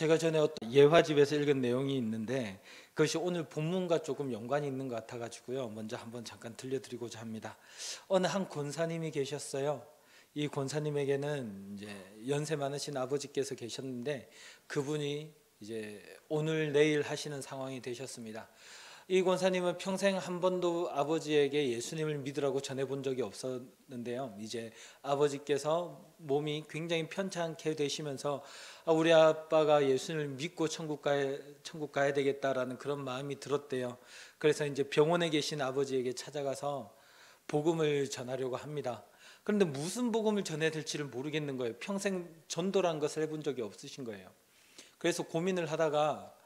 제가 전에 어떤 예화집에서 읽은 내용이 있는데 그것이 오늘 본문과 조금 연관이 있는 것 같아가지고요. 먼저 한번 잠깐 들려드리고자 합니다. 어느 한 권사님이 계셨어요. 이 권사님에게는 이제 연세 많으신 아버지께서 계셨는데 그분이 이제 오늘 내일 하시는 상황이 되셨습니다. 이 권사님은 평생 한 번도 아버지에게 예수님을 믿으라고 전해본 적이 없었는데요. 이제 아버지께서 몸이 굉장히 편찮게 되시면서 우리 아빠가 예수님을 믿고 천국 가야 되겠다라는 그런 마음이 들었대요. 그래서 이제 병원에 계신 아버지에게 찾아가서 복음을 전하려고 합니다. 그런데 무슨 복음을 전해야 될지를 모르겠는 거예요. 평생 전도란 것을 해본 적이 없으신 거예요. 그래서 고민을 하다가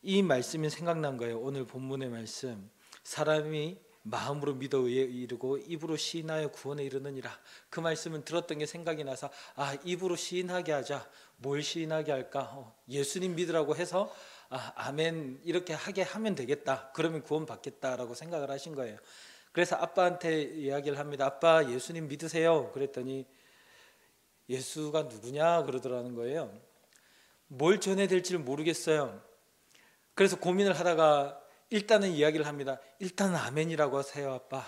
이 말씀이 생각난 거예요. 오늘 본문의 말씀. 사람이 마음으로 믿어 의에 이르고 입으로 시인하여 구원에 이르느니라. 그 말씀을 들었던 게 생각이 나서 입으로 시인하게 하자. 뭘 시인하게 할까? 예수님 믿으라고 해서 아멘 이렇게 하게 하면 되겠다. 그러면 구원 받겠다라고 생각을 하신 거예요. 그래서 아빠한테 이야기를 합니다. 아빠 예수님 믿으세요. 그랬더니 예수가 누구냐 그러더라는 거예요. 뭘 전해야 될지를 모르겠어요. 그래서 고민을 하다가 일단은 이야기를 합니다. 일단은 아멘이라고 하세요 아빠.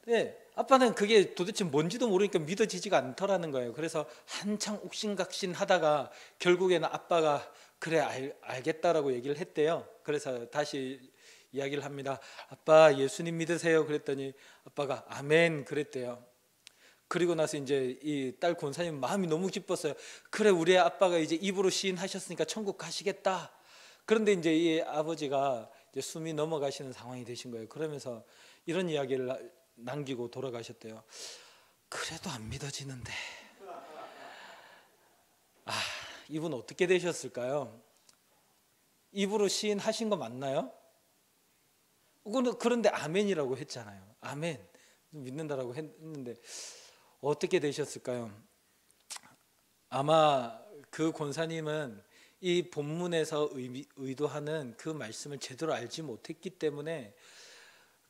네, 아빠는 그게 도대체 뭔지도 모르니까 믿어지지가 않더라는 거예요. 그래서 한창 옥신각신 하다가 결국에는 아빠가 그래 알겠다라고 얘기를 했대요. 그래서 다시 이야기를 합니다. 아빠 예수님 믿으세요. 그랬더니 아빠가 아멘 그랬대요. 그리고 나서 이제 이 딸 권사님 마음이 너무 기뻤어요. 그래 우리 아빠가 이제 입으로 시인하셨으니까 천국 가시겠다. 그런데 이제 이 아버지가 이제 숨이 넘어가시는 상황이 되신 거예요. 그러면서 이런 이야기를 남기고 돌아가셨대요. 그래도 안 믿어지는데. 이분 어떻게 되셨을까요? 입으로 시인하신 거 맞나요? 그런데 아멘이라고 했잖아요. 아멘 믿는다라고 했는데 어떻게 되셨을까요? 아마 그 권사님은 이 본문에서 의도하는 그 말씀을 제대로 알지 못했기 때문에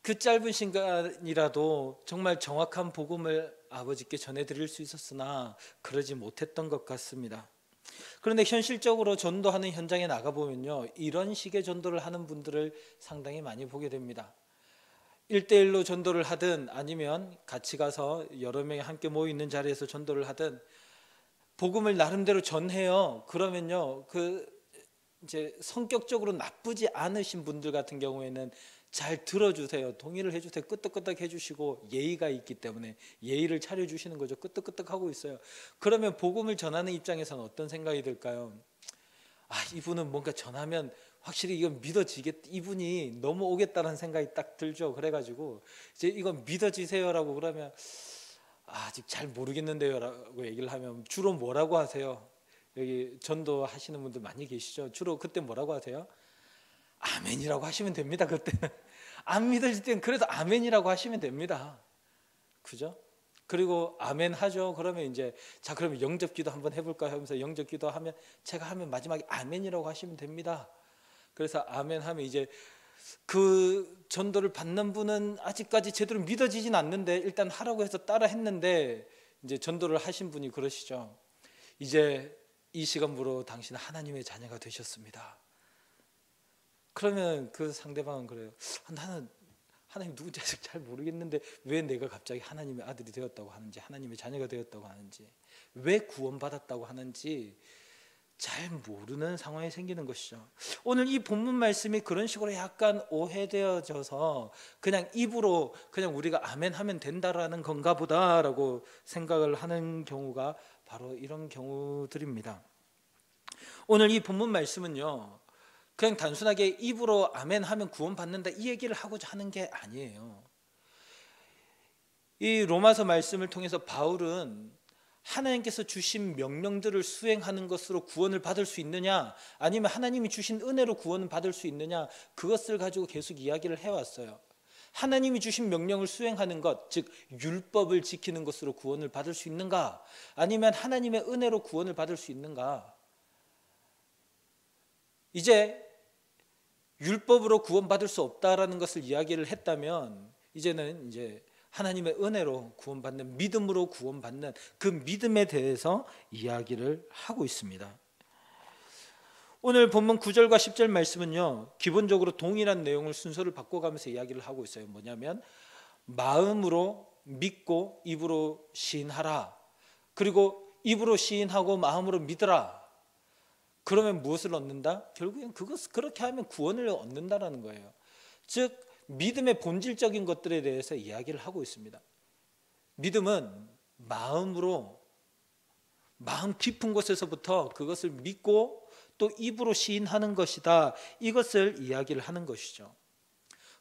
그 짧은 시간이라도 정말 정확한 복음을 아버지께 전해드릴 수 있었으나 그러지 못했던 것 같습니다. 그런데 현실적으로 전도하는 현장에 나가보면요, 이런 식의 전도를 하는 분들을 상당히 많이 보게 됩니다. 1대1로 전도를 하든 아니면 같이 가서 여러 명이 함께 모여 있는 자리에서 전도를 하든 복음을 나름대로 전해요. 그러면요, 이제 성격적으로 나쁘지 않으신 분들 같은 경우에는 잘 들어주세요. 동의를 해주세요. 끄떡끄떡 해주시고 예의가 있기 때문에 예의를 차려주시는 거죠. 끄떡끄떡 하고 있어요. 그러면 복음을 전하는 입장에서는 어떤 생각이 들까요? 이분은 뭔가 전하면 확실히 이건 믿어지겠다. 이분이 넘어오겠다는 생각이 딱 들죠. 그래가지고 이제 이건 믿어지세요라고 그러면 아직 잘 모르겠는데요 라고 얘기를 하면 주로 뭐라고 하세요? 여기 전도하시는 분들 많이 계시죠? 주로 그때 뭐라고 하세요? 아멘이라고 하시면 됩니다. 그때는 안 믿어질 때는 그래도 아멘이라고 하시면 됩니다. 그죠? 그리고 아멘 하죠. 그러면 이제 자 그러면 영접기도 한번 해볼까 하면서 영접기도 하면 제가 하면 마지막에 아멘이라고 하시면 됩니다. 그래서 아멘 하면 이제 그 전도를 받는 분은 아직까지 제대로 믿어지진 않는데 일단 하라고 해서 따라 했는데 이제 전도를 하신 분이 그러시죠. 이제 이 시간부로 당신은 하나님의 자녀가 되셨습니다. 그러면 그 상대방은 그래요. 나는 하나님 누군지 아직 잘 모르겠는데 왜 내가 갑자기 하나님의 아들이 되었다고 하는지, 하나님의 자녀가 되었다고 하는지, 왜 구원받았다고 하는지 잘 모르는 상황이 생기는 것이죠. 오늘 이 본문 말씀이 그런 식으로 약간 오해되어져서 그냥 입으로 그냥 우리가 아멘 하면 된다라는 건가 보다라고 생각을 하는 경우가 바로 이런 경우들입니다. 오늘 이 본문 말씀은요, 그냥 단순하게 입으로 아멘 하면 구원받는다 이 얘기를 하고자 하는 게 아니에요. 이 로마서 말씀을 통해서 바울은 하나님께서 주신 명령들을 수행하는 것으로 구원을 받을 수 있느냐, 아니면 하나님이 주신 은혜로 구원을 받을 수 있느냐, 그것을 가지고 계속 이야기를 해왔어요. 하나님이 주신 명령을 수행하는 것, 즉 율법을 지키는 것으로 구원을 받을 수 있는가, 아니면 하나님의 은혜로 구원을 받을 수 있는가. 이제 율법으로 구원받을 수 없다라는 것을 이야기를 했다면 이제는 이제 하나님의 은혜로 구원받는, 믿음으로 구원받는 그 믿음에 대해서 이야기를 하고 있습니다. 오늘 본문 9절과 10절 말씀은요, 기본적으로 동일한 내용을 순서를 바꿔가면서 이야기를 하고 있어요. 뭐냐면 마음으로 믿고 입으로 시인하라. 그리고 입으로 시인하고 마음으로 믿으라. 그러면 무엇을 얻는다? 결국엔 그렇게 하면 구원을 얻는다라는 거예요. 즉 믿음의 본질적인 것들에 대해서 이야기를 하고 있습니다. 믿음은 마음으로, 마음 깊은 곳에서부터 그것을 믿고 또 입으로 시인하는 것이다. 이것을 이야기를 하는 것이죠.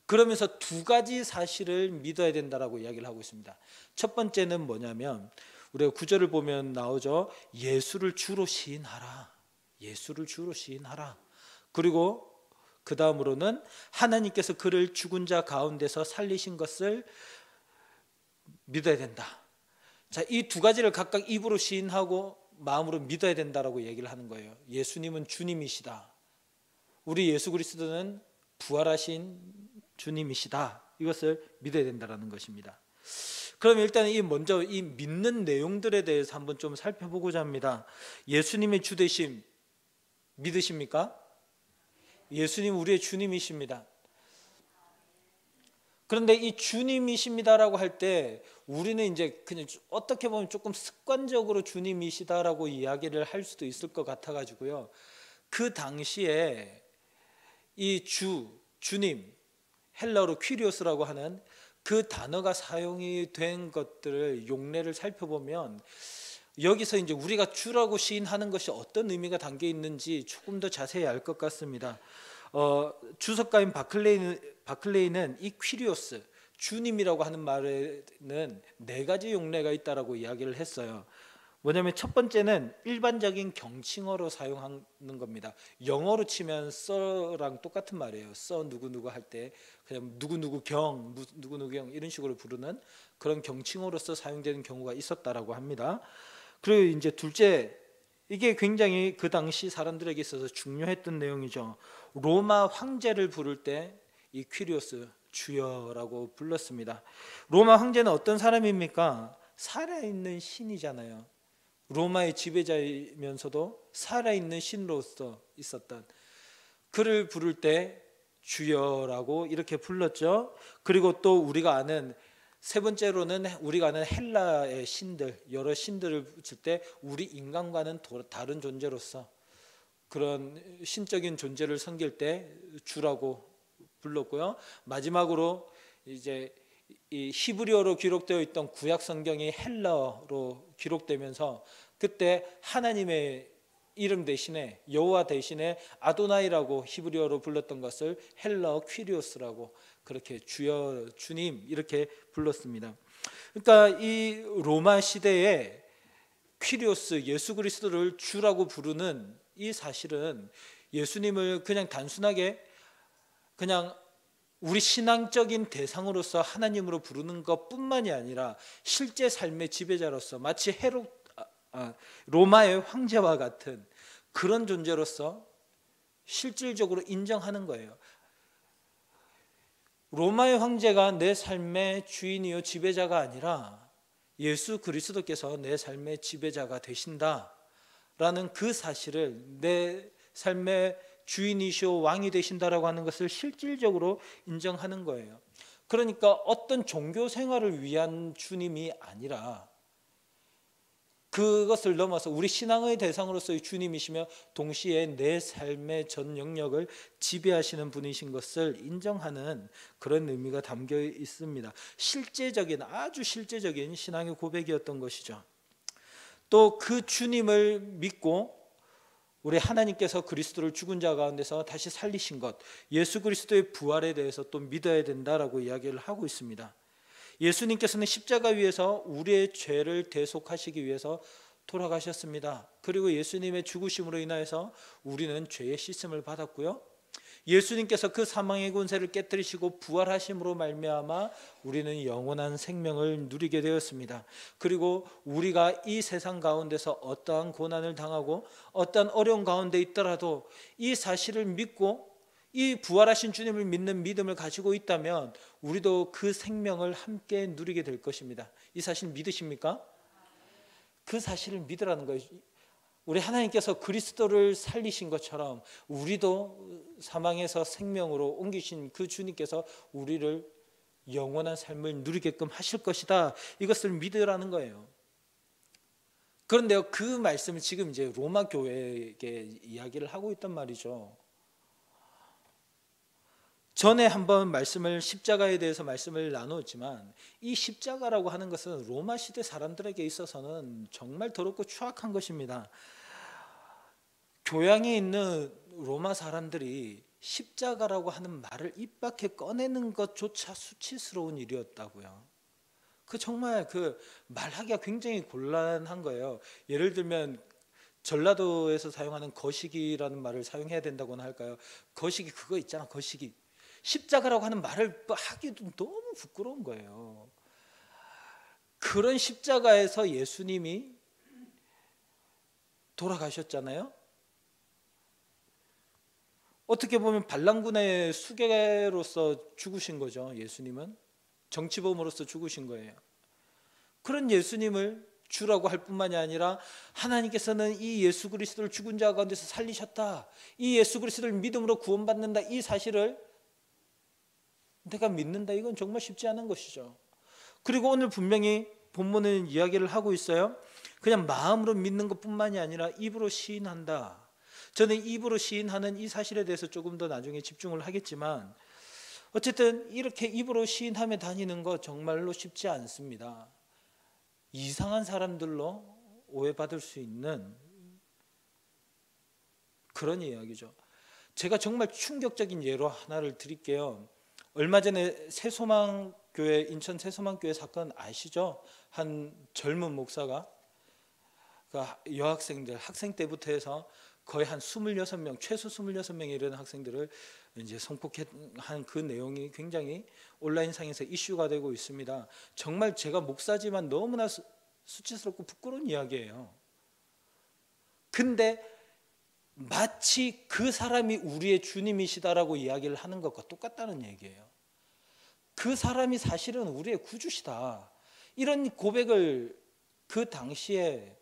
그러면서 두 가지 사실을 믿어야 된다라고 이야기를 하고 있습니다. 첫 번째는 뭐냐면 우리가 구절을 보면 나오죠. 예수를 주로 시인하라. 예수를 주로 시인하라. 그리고 그 다음으로는 하나님께서 그를 죽은 자 가운데서 살리신 것을 믿어야 된다. 자, 이 두 가지를 각각 입으로 시인하고 마음으로 믿어야 된다라고 얘기를 하는 거예요. 예수님은 주님이시다. 우리 예수 그리스도는 부활하신 주님이시다. 이것을 믿어야 된다라는 것입니다. 그럼 일단 먼저 이 믿는 내용들에 대해서 한번 좀 살펴보고자 합니다. 예수님의 주되심 믿으십니까? 예수님 우리의 주님이십니다. 그런데 이 주님이십니다라고 할 때 우리는 이제 그냥 어떻게 보면 조금 습관적으로 주님이시다라고 이야기를 할 수도 있을 것 같아 가지고요. 그 당시에 이 주님, 헬라어로 퀴리오스라고 하는 그 단어가 사용이 된 것들을 용례를 살펴보면 여기서 이제 우리가 주라고 시인하는 것이 어떤 의미가 담겨 있는지 조금 더 자세히 알 것 같습니다. 주석가인 바클레이는 이 퀴리오스, 주님이라고 하는 말에는 네 가지 용례가 있다라고 이야기를 했어요. 뭐냐면 첫 번째는 일반적인 경칭어로 사용하는 겁니다. 영어로 치면 써랑 똑같은 말이에요. 써 누구누구 할 때 그냥 누구누구 경, 누구누구 경 이런 식으로 부르는 그런 경칭어로서 사용되는 경우가 있었다라고 합니다. 그리고 이제 둘째, 이게 굉장히 그 당시 사람들에게 있어서 중요했던 내용이죠. 로마 황제를 부를 때 이 퀴리오스 주여라고 불렀습니다. 로마 황제는 어떤 사람입니까? 살아있는 신이잖아요. 로마의 지배자이면서도 살아있는 신으로서 있었던, 그를 부를 때 주여라고 이렇게 불렀죠. 그리고 또 우리가 아는 세 번째로는 우리가 아는 헬라의 신들, 여러 신들을 붙일 때 우리 인간과는 다른 존재로서 그런 신적인 존재를 섬길 때 주라고 불렀고요. 마지막으로 이제 이 히브리어로 기록되어 있던 구약 성경이 헬라어로 기록되면서 그때 하나님의 이름 대신에 여호와 대신에 아도나이라고 히브리어로 불렀던 것을 헬라어 퀴리오스라고 그렇게 주여, 주님 이렇게 불렀습니다. 그러니까 이 로마 시대에 퀴리오스, 예수 그리스도를 주라고 부르는 이 사실은 예수님을 그냥 단순하게 그냥 우리 신앙적인 대상으로서 하나님으로 부르는 것뿐만이 아니라 실제 삶의 지배자로서 마치 로마의 황제와 같은 그런 존재로서 실질적으로 인정하는 거예요. 로마의 황제가 내 삶의 주인이요 지배자가 아니라 예수 그리스도께서 내 삶의 지배자가 되신다라는 그 사실을, 내 삶의 주인이시오 왕이 되신다라고 하는 것을 실질적으로 인정하는 거예요. 그러니까 어떤 종교 생활을 위한 주님이 아니라 그것을 넘어서 우리 신앙의 대상으로서의 주님이시며 동시에 내 삶의 전 영역을 지배하시는 분이신 것을 인정하는 그런 의미가 담겨 있습니다. 실제적인, 아주 실제적인 신앙의 고백이었던 것이죠. 또 그 주님을 믿고 우리 하나님께서 그리스도를 죽은 자 가운데서 다시 살리신 것, 예수 그리스도의 부활에 대해서 또 믿어야 된다라고 이야기를 하고 있습니다. 예수님께서는 십자가 위에서 우리의 죄를 대속하시기 위해서 돌아가셨습니다. 그리고 예수님의 죽으심으로 인하여서 우리는 죄의 씻음을 받았고요. 예수님께서 그 사망의 권세를 깨뜨리시고 부활하심으로 말미암아 우리는 영원한 생명을 누리게 되었습니다. 그리고 우리가 이 세상 가운데서 어떠한 고난을 당하고 어떠한 어려운 가운데 있더라도 이 사실을 믿고 이 부활하신 주님을 믿는 믿음을 가지고 있다면 우리도 그 생명을 함께 누리게 될 것입니다. 이 사실 믿으십니까? 그 사실을 믿으라는 거예요. 우리 하나님께서 그리스도를 살리신 것처럼 우리도 사망에서 생명으로 옮기신 그 주님께서 우리를 영원한 삶을 누리게끔 하실 것이다. 이것을 믿으라는 거예요. 그런데요, 그 말씀을 지금 이제 로마 교회에게 이야기를 하고 있단 말이죠. 전에 한번 십자가에 대해서 말씀을 나누었지만, 이 십자가라고 하는 것은 로마 시대 사람들에게 있어서는 정말 더럽고 추악한 것입니다. 교양이 있는 로마 사람들이 십자가라고 하는 말을 입 밖에 꺼내는 것조차 수치스러운 일이었다고요. 정말 말하기가 굉장히 곤란한 거예요. 예를 들면 전라도에서 사용하는 거시기라는 말을 사용해야 된다고나 할까요? 거시기 그거 있잖아, 거시기. 십자가라고 하는 말을 하기도 너무 부끄러운 거예요. 그런 십자가에서 예수님이 돌아가셨잖아요. 어떻게 보면 반란군의 수괴로서 죽으신 거죠. 예수님은 정치범으로서 죽으신 거예요. 그런 예수님을 주라고 할 뿐만이 아니라 하나님께서는 이 예수 그리스도를 죽은 자 가운데서 살리셨다, 이 예수 그리스도를 믿음으로 구원받는다, 이 사실을 내가 믿는다, 이건 정말 쉽지 않은 것이죠. 그리고 오늘 분명히 본문은 이야기를 하고 있어요. 그냥 마음으로 믿는 것뿐만이 아니라 입으로 시인한다. 저는 입으로 시인하는 이 사실에 대해서 조금 더 나중에 집중을 하겠지만, 어쨌든 이렇게 입으로 시인하며 다니는 거 정말로 쉽지 않습니다. 이상한 사람들로 오해받을 수 있는 그런 이야기죠. 제가 정말 충격적인 예로 하나를 드릴게요. 얼마 전에 인천 새소망교회 사건 아시죠? 한 젊은 목사가 여학생들, 학생 때부터 해서 거의 한 26명, 최소 26명에 이르는 학생들을 이제 성폭행한 그 내용이 굉장히 온라인상에서 이슈가 되고 있습니다. 정말 제가 목사지만 너무나 수치스럽고 부끄러운 이야기예요. 근데 마치 그 사람이 우리의 주님이시다라고 이야기를 하는 것과 똑같다는 얘기예요. 그 사람이 사실은 우리의 구주시다, 이런 고백을 그 당시에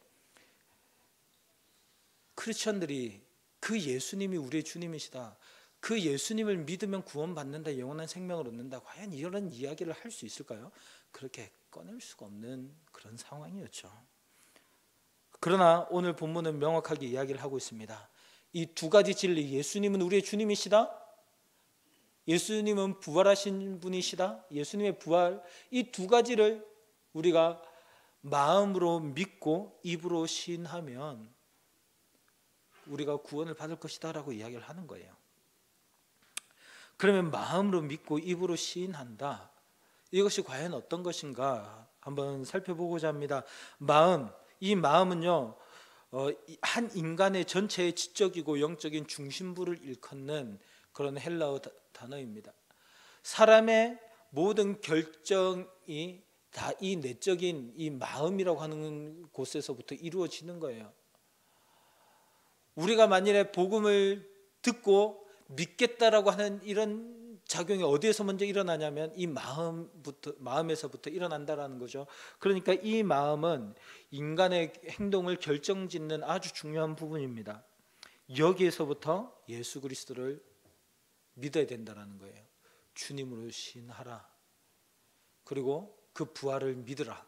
크리스천들이, 그 예수님이 우리의 주님이시다, 그 예수님을 믿으면 구원받는다, 영원한 생명을 얻는다, 과연 이런 이야기를 할 수 있을까요? 그렇게 꺼낼 수가 없는 그런 상황이었죠. 그러나 오늘 본문은 명확하게 이야기를 하고 있습니다. 이 두 가지 진리, 예수님은 우리의 주님이시다, 예수님은 부활하신 분이시다, 예수님의 부활, 이 두 가지를 우리가 마음으로 믿고 입으로 시인하면 우리가 구원을 받을 것이다 라고 이야기를 하는 거예요. 그러면 마음으로 믿고 입으로 시인한다, 이것이 과연 어떤 것인가 한번 살펴보고자 합니다. 이 마음은요, 한 인간의 전체의 지적이고 영적인 중심부를 일컫는 그런 헬라어 단어입니다. 사람의 모든 결정이 다 이 내적인 이 마음이라고 하는 곳에서부터 이루어지는 거예요. 우리가 만일에 복음을 듣고 믿겠다라고 하는 이런 작용이 어디에서 먼저 일어나냐면 이 마음에서부터 일어난다라는 거죠. 그러니까 이 마음은 인간의 행동을 결정짓는 아주 중요한 부분입니다. 여기에서부터 예수 그리스도를 믿어야 된다라는 거예요. 주님으로 시인하라, 그리고 그 부활을 믿으라.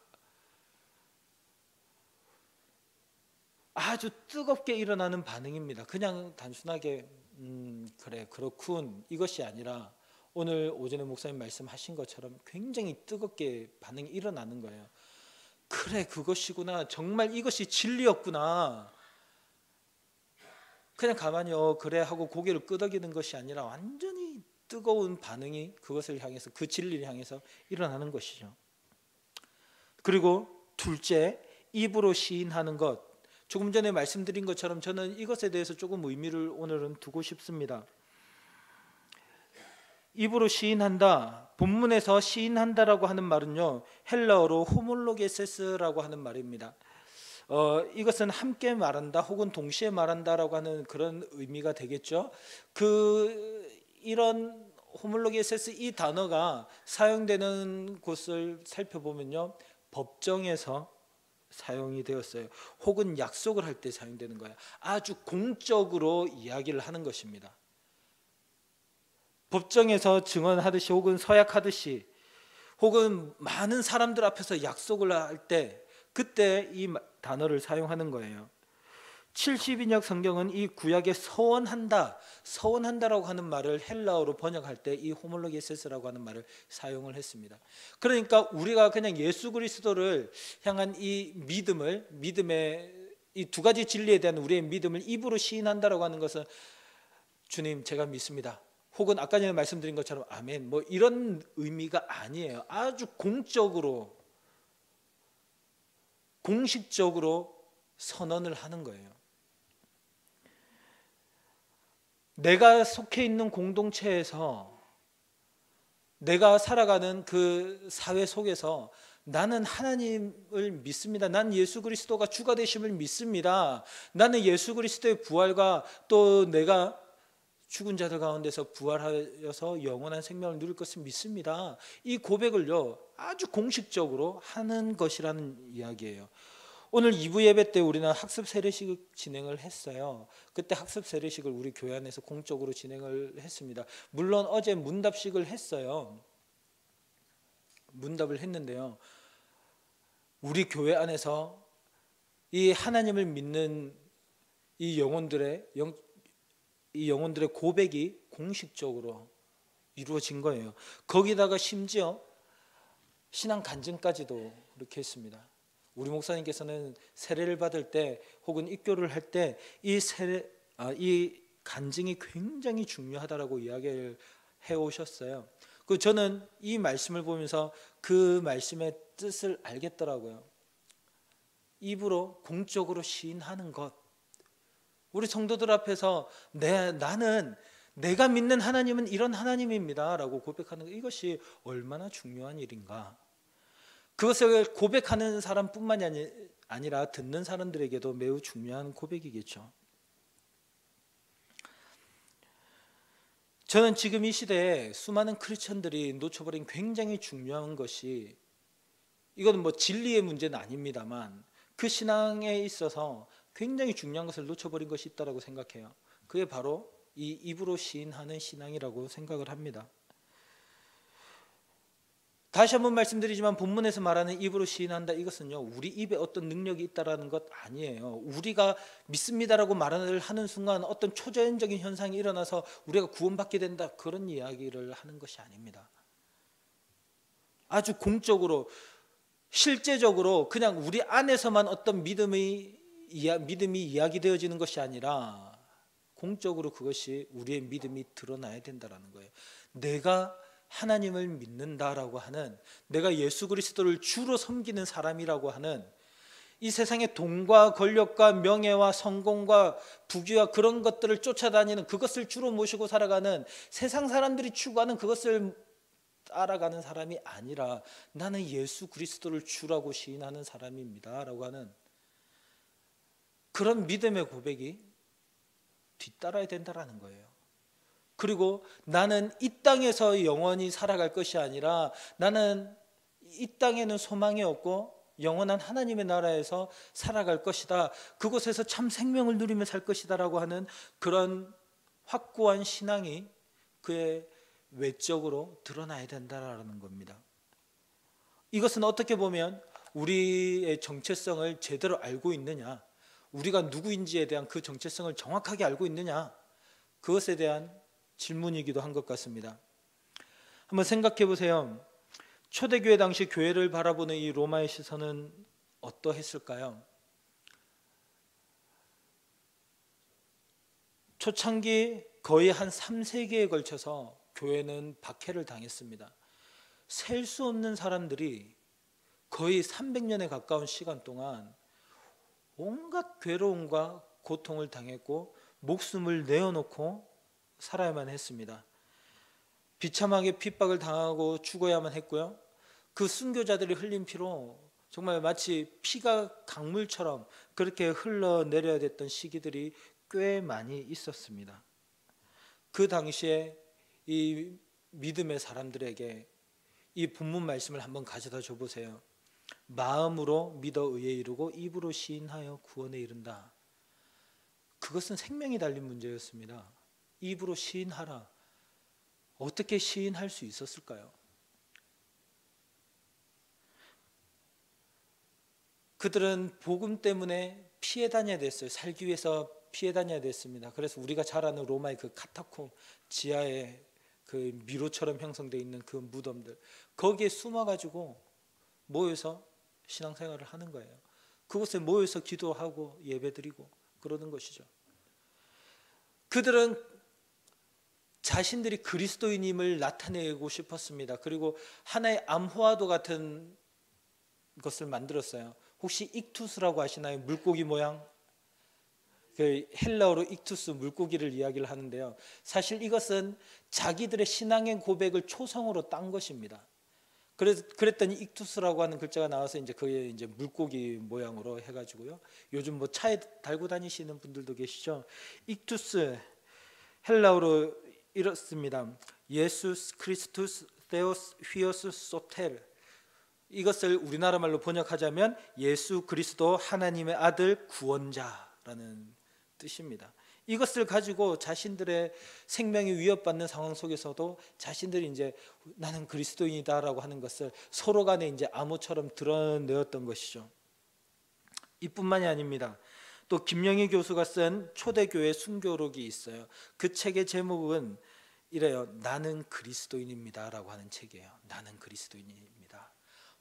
아주 뜨겁게 일어나는 반응입니다. 그냥 단순하게 그래 그렇군 이것이 아니라 오늘 오전에 목사님 말씀하신 것처럼 굉장히 뜨겁게 반응이 일어나는 거예요. 그래 그것이구나, 정말 이것이 진리였구나. 그냥 가만히 그래 하고 고개를 끄덕이는 것이 아니라 완전히 뜨거운 반응이 그것을 향해서, 그 진리를 향해서 일어나는 것이죠. 그리고 둘째, 입으로 시인하는 것. 조금 전에 말씀드린 것처럼 저는 이것에 대해서 조금 의미를 오늘은 두고 싶습니다. 입으로 시인한다, 본문에서 시인한다라고 하는 말은요, 헬라어로 호몰로게세스라고 하는 말입니다. 이것은 함께 말한다 혹은 동시에 말한다라고 하는 그런 의미가 되겠죠. 이런 호몰로게세스, 이 단어가 사용되는 곳을 살펴보면요, 법정에서 사용이 되었어요. 혹은 약속을 할 때 사용되는 거예요. 아주 공적으로 이야기를 하는 것입니다. 법정에서 증언하듯이 혹은 서약하듯이 혹은 많은 사람들 앞에서 약속을 할 때 그때 이 단어를 사용하는 거예요. 70인역 성경은 이 구약에 서원한다라고 하는 말을 헬라어로 번역할 때 이 호몰로게세스라고 하는 말을 사용을 했습니다. 그러니까 우리가 그냥 예수 그리스도를 향한 이 믿음의 이 두 가지 진리에 대한 우리의 믿음을 입으로 시인한다라고 하는 것은 주님 제가 믿습니다. 혹은 아까 전에 말씀드린 것처럼 아멘 뭐 이런 의미가 아니에요. 아주 공식적으로 선언을 하는 거예요. 내가 속해 있는 공동체에서 내가 살아가는 그 사회 속에서 나는 하나님을 믿습니다. 난 예수 그리스도가 주가 되심을 믿습니다. 나는 예수 그리스도의 부활과 또 내가 죽은 자들 가운데서 부활하여서 영원한 생명을 누릴 것을 믿습니다. 이 고백을요 아주 공식적으로 하는 것이라는 이야기예요. 오늘 2부 예배 때 우리는 학습 세례식 진행을 했어요. 그때 학습 세례식을 우리 교회 안에서 공적으로 진행을 했습니다. 물론 어제 문답식을 했어요. 문답을 했는데요. 우리 교회 안에서 이 하나님을 믿는 이 영혼들의 고백이 공식적으로 이루어진 거예요. 거기다가 심지어 신앙 간증까지도 그렇게 했습니다. 우리 목사님께서는 세례를 받을 때 혹은 입교를 할 때 이 간증이 굉장히 중요하다라고 이야기를 해 오셨어요. 그 저는 이 말씀을 보면서 그 말씀의 뜻을 알겠더라고요. 입으로 공적으로 시인하는 것. 우리 성도들 앞에서 나는 내가 믿는 하나님은 이런 하나님입니다 라고 고백하는 것, 이것이 얼마나 중요한 일인가. 그것을 고백하는 사람뿐만이 아니라 듣는 사람들에게도 매우 중요한 고백이겠죠. 저는 지금 이 시대에 수많은 크리스천들이 놓쳐버린 굉장히 중요한 것이, 이건 뭐 진리의 문제는 아닙니다만 그 신앙에 있어서 굉장히 중요한 것을 놓쳐버린 것이 있다고 생각해요. 그게 바로 이 입으로 시인하는 신앙이라고 생각을 합니다. 다시 한번 말씀드리지만 본문에서 말하는 입으로 시인한다, 이것은요 우리 입에 어떤 능력이 있다라는 것 아니에요. 우리가 믿습니다라고 말을 하는 순간 어떤 초자연적인 현상이 일어나서 우리가 구원받게 된다, 그런 이야기를 하는 것이 아닙니다. 아주 공적으로 실제적으로 그냥 우리 안에서만 어떤 믿음이 이야기되어지는 것이 아니라 공적으로 그것이 우리의 믿음이 드러나야 된다는 거예요. 내가 하나님을 믿는다라고 하는, 내가 예수 그리스도를 주로 섬기는 사람이라고 하는, 이 세상의 돈과 권력과 명예와 성공과 부귀와 그런 것들을 쫓아다니는, 그것을 주로 모시고 살아가는, 세상 사람들이 추구하는 그것을 따라가는 사람이 아니라 나는 예수 그리스도를 주라고 시인하는 사람입니다 라고 하는 그런 믿음의 고백이 뒤따라야 된다라는 거예요. 그리고 나는 이 땅에서 영원히 살아갈 것이 아니라 나는 이 땅에는 소망이 없고 영원한 하나님의 나라에서 살아갈 것이다, 그곳에서 참 생명을 누리며 살 것이다 라고 하는 그런 확고한 신앙이 그의 외적으로 드러나야 된다라는 겁니다. 이것은 어떻게 보면 우리의 정체성을 제대로 알고 있느냐, 우리가 누구인지에 대한 그 정체성을 정확하게 알고 있느냐, 그것에 대한 질문이기도 한 것 같습니다. 한번 생각해 보세요. 초대교회 당시 교회를 바라보는 이 로마의 시선은 어떠했을까요? 초창기 거의 한 3세기에 걸쳐서 교회는 박해를 당했습니다. 셀 수 없는 사람들이 거의 300년에 가까운 시간 동안 온갖 괴로움과 고통을 당했고 목숨을 내어놓고 살아야만 했습니다. 비참하게 핍박을 당하고 죽어야만 했고요. 그 순교자들이 흘린 피로 정말 마치 피가 강물처럼 그렇게 흘러내려야 됐던 시기들이 꽤 많이 있었습니다. 그 당시에 이 믿음의 사람들에게 이 본문 말씀을 한번 가져다 줘 보세요. 마음으로 믿어 의에 이르고 입으로 시인하여 구원에 이른다. 그것은 생명이 달린 문제였습니다. 입으로 시인하라. 어떻게 시인할 수 있었을까요? 그들은 복음 때문에 피해 다녀야 됐어요. 살기 위해서 피해 다녀야 됐습니다. 그래서 우리가 잘 아는 로마의 그 카타콤 지하에 그 미로처럼 형성되어 있는 그 무덤들, 거기에 숨어가지고 모여서 신앙생활을 하는 거예요. 그곳에 모여서 기도하고 예배드리고 그러는 것이죠. 그들은 자신들이 그리스도인임을 나타내고 싶었습니다. 그리고 하나의 암호화도 같은 것을 만들었어요. 혹시 익투스라고 아시나요? 물고기 모양. 그 헬라어로 익투스, 물고기를 이야기를 하는데요. 사실 이것은 자기들의 신앙의 고백을 초성으로 딴 것입니다. 그랬더니 익투스라고 하는 글자가 나와서 이제 그게 이제 물고기 모양으로 해가지고요. 요즘 뭐 차에 달고 다니시는 분들도 계시죠. 익투스 헬라어로 이렇습니다. 예수스 크리스투스 데오스 휘오스 소텔. 이것을 우리나라 말로 번역하자면 예수 그리스도 하나님의 아들 구원자라는 뜻입니다. 이것을 가지고 자신들의 생명이 위협받는 상황 속에서도 자신들이 이제 나는 그리스도인이다라고 하는 것을 서로 간에 이제 암호처럼 드러내었던 것이죠. 이뿐만이 아닙니다. 또 김영희 교수가 쓴 초대교회 순교록이 있어요. 그 책의 제목은 이래요. 나는 그리스도인입니다라고 하는 책이에요. 나는 그리스도인입니다.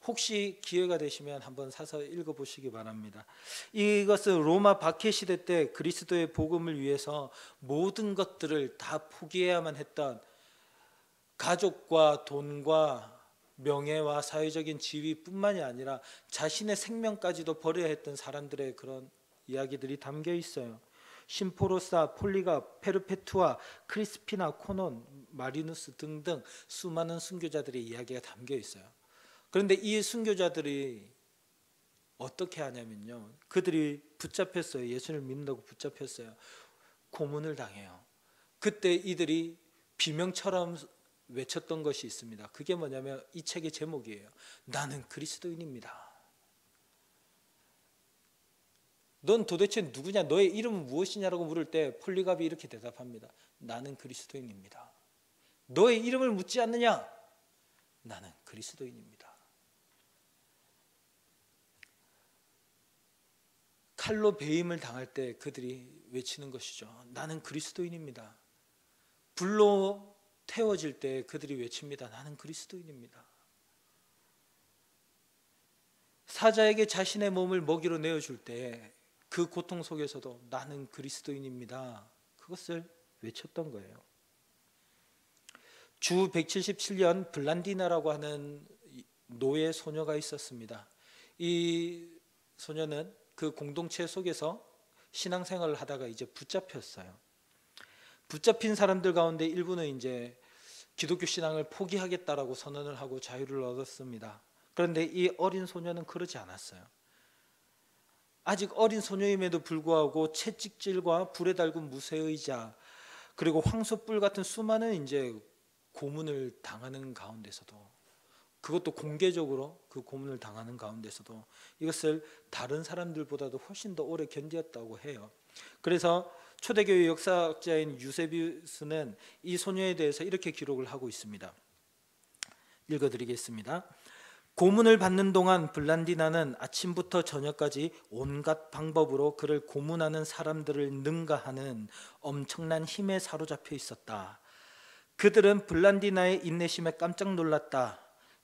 혹시 기회가 되시면 한번 사서 읽어보시기 바랍니다. 이것은 로마 박해 시대 때 그리스도의 복음을 위해서 모든 것들을 다 포기해야만 했던, 가족과 돈과 명예와 사회적인 지위뿐만이 아니라 자신의 생명까지도 버려야 했던 사람들의 그런 이야기들이 담겨 있어요. 심포로사, 폴리가, 페르페투아, 크리스피나, 코논, 마리누스 등등 수많은 순교자들의 이야기가 담겨 있어요. 그런데 이 순교자들이 어떻게 하냐면요, 그들이 붙잡혔어요. 예수를 믿는다고 붙잡혔어요. 고문을 당해요. 그때 이들이 비명처럼 외쳤던 것이 있습니다. 그게 뭐냐면 이 책의 제목이에요. 나는 그리스도인입니다. 넌 도대체 누구냐? 너의 이름은 무엇이냐라고 물을 때 폴리갑이 이렇게 대답합니다. 나는 그리스도인입니다. 너의 이름을 묻지 않느냐? 나는 그리스도인입니다. 칼로 배임을 당할 때 그들이 외치는 것이죠. 나는 그리스도인입니다. 불로 태워질 때 그들이 외칩니다. 나는 그리스도인입니다. 사자에게 자신의 몸을 먹이로 내어줄 때 그 고통 속에서도 나는 그리스도인입니다. 그것을 외쳤던 거예요. 주 177년 블란디나라고 하는 노예 소녀가 있었습니다. 이 소녀는 그 공동체 속에서 신앙생활을 하다가 이제 붙잡혔어요. 붙잡힌 사람들 가운데 일부는 이제 기독교 신앙을 포기하겠다라고 선언을 하고 자유를 얻었습니다. 그런데 이 어린 소녀는 그러지 않았어요. 아직 어린 소녀임에도 불구하고 채찍질과 불에 달군 무쇠의자, 그리고 황소뿔 같은 수많은 이제 고문을 당하는 가운데서도, 그것도 공개적으로 그 고문을 당하는 가운데서도 이것을 다른 사람들보다도 훨씬 더 오래 견디었다고 해요. 그래서 초대교회 역사학자인 유세비우스는 이 소녀에 대해서 이렇게 기록을 하고 있습니다. 읽어드리겠습니다. 고문을 받는 동안 블란디나는 아침부터 저녁까지 온갖 방법으로 그를 고문하는 사람들을 능가하는 엄청난 힘에 사로잡혀 있었다. 그들은 블란디나의 인내심에 깜짝 놀랐다.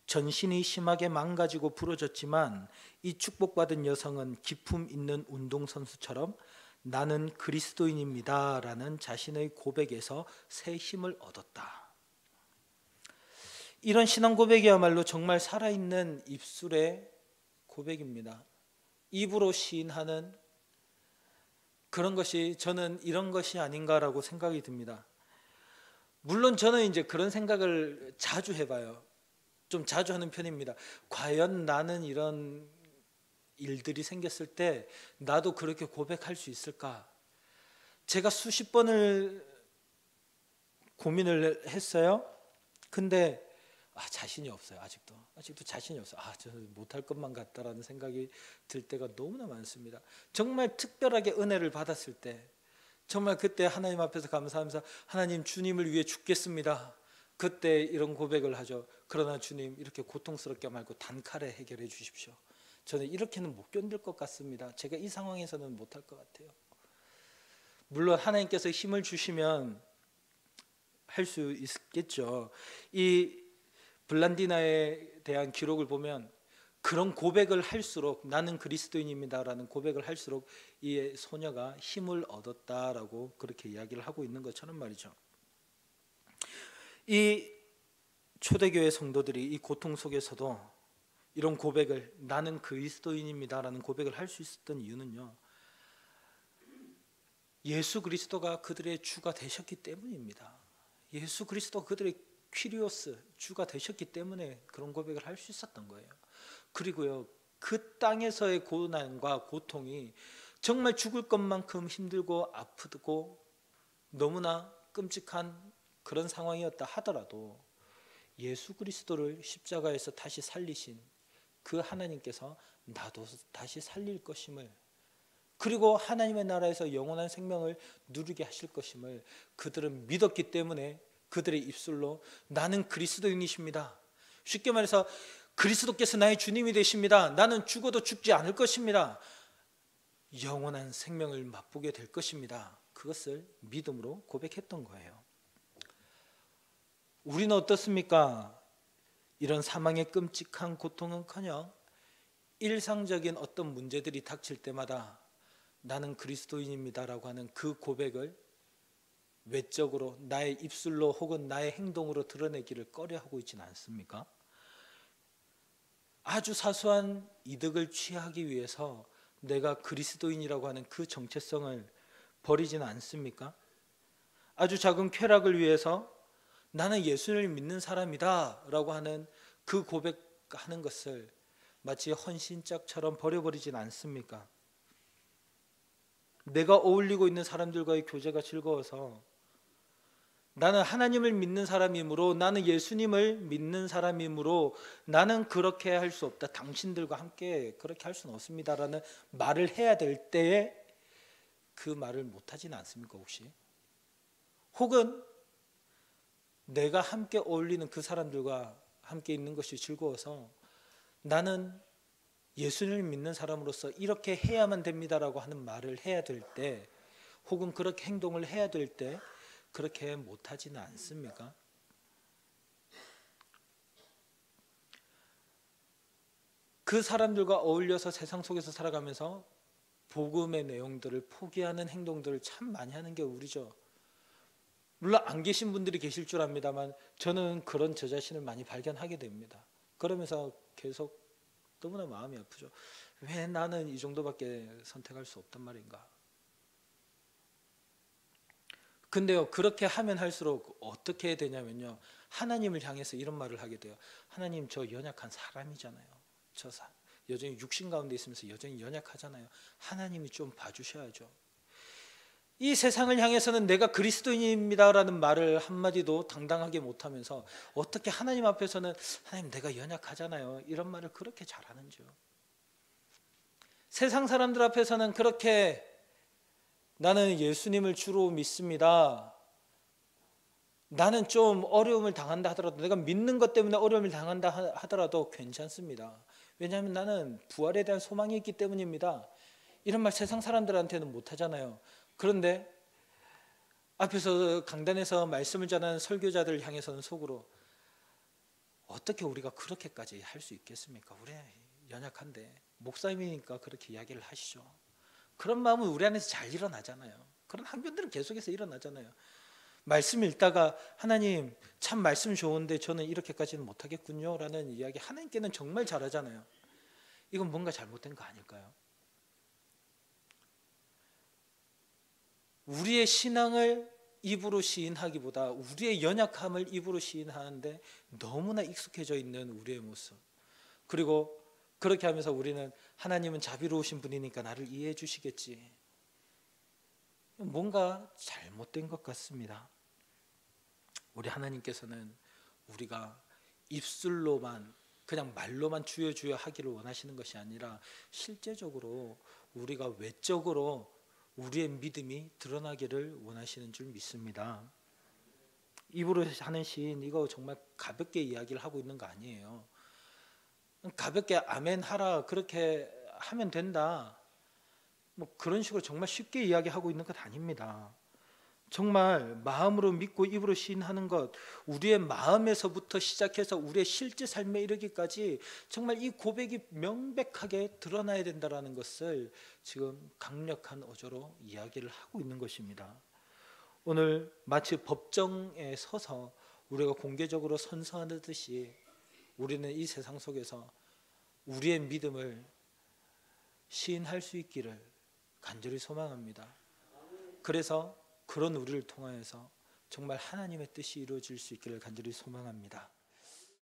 전신이 심하게 망가지고 부러졌지만 이 축복받은 여성은 기품 있는 운동선수처럼 나는 그리스도인입니다 라는 자신의 고백에서 새 힘을 얻었다. 이런 신앙 고백이야말로 정말 살아있는 입술의 고백입니다. 입으로 시인하는 그런 것이, 저는 이런 것이 아닌가라고 생각이 듭니다. 물론 저는 이제 그런 생각을 자주 해봐요. 좀 자주 하는 편입니다. 과연 나는 이런 일들이 생겼을 때 나도 그렇게 고백할 수 있을까? 제가 수십 번을 고민을 했어요. 근데 자신이 없어요. 아직도 자신이 없어요. 저는 못할 것만 같다라는 생각이 들 때가 너무나 많습니다. 정말 특별하게 은혜를 받았을 때, 정말 그때 하나님 앞에서 감사하면서 하나님, 주님을 위해 죽겠습니다. 그때 이런 고백을 하죠. 그러나 주님, 이렇게 고통스럽게 말고 단칼에 해결해 주십시오. 저는 이렇게는 못 견딜 것 같습니다. 제가 이 상황에서는 못할 것 같아요. 물론 하나님께서 힘을 주시면 할 수 있겠죠. 이 블란디나에 대한 기록을 보면 그런 고백을 할수록, 나는 그리스도인입니다라는 고백을 할수록 이 소녀가 힘을 얻었다라고 그렇게 이야기를 하고 있는 것처럼 말이죠. 이 초대교회 성도들이 이 고통 속에서도 이런 고백을, 나는 그리스도인입니다라는 고백을 할 수 있었던 이유는요, 예수 그리스도가 그들의 주가 되셨기 때문입니다. 예수 그리스도가 그들의 퀴리오스, 주가 되셨기 때문에 그런 고백을 할 수 있었던 거예요. 그리고요, 그 땅에서의 고난과 고통이 정말 죽을 것만큼 힘들고 아프고 너무나 끔찍한 그런 상황이었다 하더라도 예수 그리스도를 십자가에서 다시 살리신 그 하나님께서 나도 다시 살릴 것임을, 그리고 하나님의 나라에서 영원한 생명을 누리게 하실 것임을 그들은 믿었기 때문에 그들의 입술로 나는 그리스도인이십니다, 쉽게 말해서 그리스도께서 나의 주님이 되십니다, 나는 죽어도 죽지 않을 것입니다, 영원한 생명을 맛보게 될 것입니다, 그것을 믿음으로 고백했던 거예요. 우리는 어떻습니까? 이런 사망의 끔찍한 고통은커녕 일상적인 어떤 문제들이 닥칠 때마다 나는 그리스도인입니다라고 하는 그 고백을 외적으로 나의 입술로 혹은 나의 행동으로 드러내기를 꺼려하고 있지는 않습니까? 아주 사소한 이득을 취하기 위해서 내가 그리스도인이라고 하는 그 정체성을 버리지는 않습니까? 아주 작은 쾌락을 위해서 나는 예수를 믿는 사람이다 라고 하는 그 고백하는 것을 마치 헌신짝처럼 버려버리지는 않습니까? 내가 어울리고 있는 사람들과의 교제가 즐거워서 나는 하나님을 믿는 사람이므로, 나는 예수님을 믿는 사람이므로 나는 그렇게 할 수 없다, 당신들과 함께 그렇게 할 수는 없습니다라는 말을 해야 될 때에 그 말을 못하지는 않습니까 혹시? 혹은 내가 함께 어울리는 그 사람들과 함께 있는 것이 즐거워서 나는 예수님을 믿는 사람으로서 이렇게 해야만 됩니다라고 하는 말을 해야 될 때, 혹은 그렇게 행동을 해야 될 때 그렇게 못하지는 않습니까? 그 사람들과 어울려서 세상 속에서 살아가면서 복음의 내용들을 포기하는 행동들을 참 많이 하는 게 우리죠. 물론 안 계신 분들이 계실 줄 압니다만 저는 그런 저 자신을 많이 발견하게 됩니다. 그러면서 계속 너무나 마음이 아프죠. 왜 나는 이 정도밖에 선택할 수 없단 말인가? 근데요, 그렇게 하면 할수록 어떻게 되냐면요, 하나님을 향해서 이런 말을 하게 돼요. 하나님, 저 연약한 사람이잖아요. 여전히 육신 가운데 있으면서 여전히 연약하잖아요. 하나님이 좀 봐주셔야죠. 이 세상을 향해서는 내가 그리스도인입니다라는 말을 한마디도 당당하게 못하면서 어떻게 하나님 앞에서는 하나님, 내가 연약하잖아요, 이런 말을 그렇게 잘하는지요. 세상 사람들 앞에서는 그렇게 나는 예수님을 주로 믿습니다, 나는 좀 어려움을 당한다 하더라도, 내가 믿는 것 때문에 어려움을 당한다 하더라도 괜찮습니다. 왜냐하면 나는 부활에 대한 소망이 있기 때문입니다, 이런 말 세상 사람들한테는 못하잖아요. 그런데 앞에서 강단에서 말씀을 전하는 설교자들을 향해서는 속으로 어떻게 우리가 그렇게까지 할 수 있겠습니까? 우리 연약한데 목사님이니까 그렇게 이야기를 하시죠. 그런 마음은 우리 안에서 잘 일어나잖아요. 그런 항변들은 계속해서 일어나잖아요. 말씀 읽다가 하나님, 참 말씀 좋은데 저는 이렇게까지는 못하겠군요 라는 이야기 하나님께는 정말 잘하잖아요. 이건 뭔가 잘못된 거 아닐까요? 우리의 신앙을 입으로 시인하기보다 우리의 연약함을 입으로 시인하는데 너무나 익숙해져 있는 우리의 모습, 그리고 그렇게 하면서 우리는 하나님은 자비로우신 분이니까 나를 이해해 주시겠지, 뭔가 잘못된 것 같습니다. 우리 하나님께서는 우리가 입술로만 그냥 말로만 주여 주여 하기를 원하시는 것이 아니라 실제적으로 우리가 외적으로 우리의 믿음이 드러나기를 원하시는 줄 믿습니다. 입으로 하는 시인 이거 정말 가볍게 이야기를 하고 있는 거 아니에요. 가볍게 아멘 하라 그렇게 하면 된다. 뭐 그런 식으로 정말 쉽게 이야기하고 있는 것 아닙니다. 정말 마음으로 믿고 입으로 시인하는 것, 우리의 마음에서부터 시작해서 우리의 실제 삶에 이르기까지 정말 이 고백이 명백하게 드러나야 된다는 것을 지금 강력한 어조로 이야기를 하고 있는 것입니다. 오늘 마치 법정에 서서 우리가 공개적으로 선서하듯이 우리는 이 세상 속에서 우리의 믿음을 시인할 수 있기를 간절히 소망합니다. 그래서 그런 우리를 통하여서 정말 하나님의 뜻이 이루어질 수 있기를 간절히 소망합니다.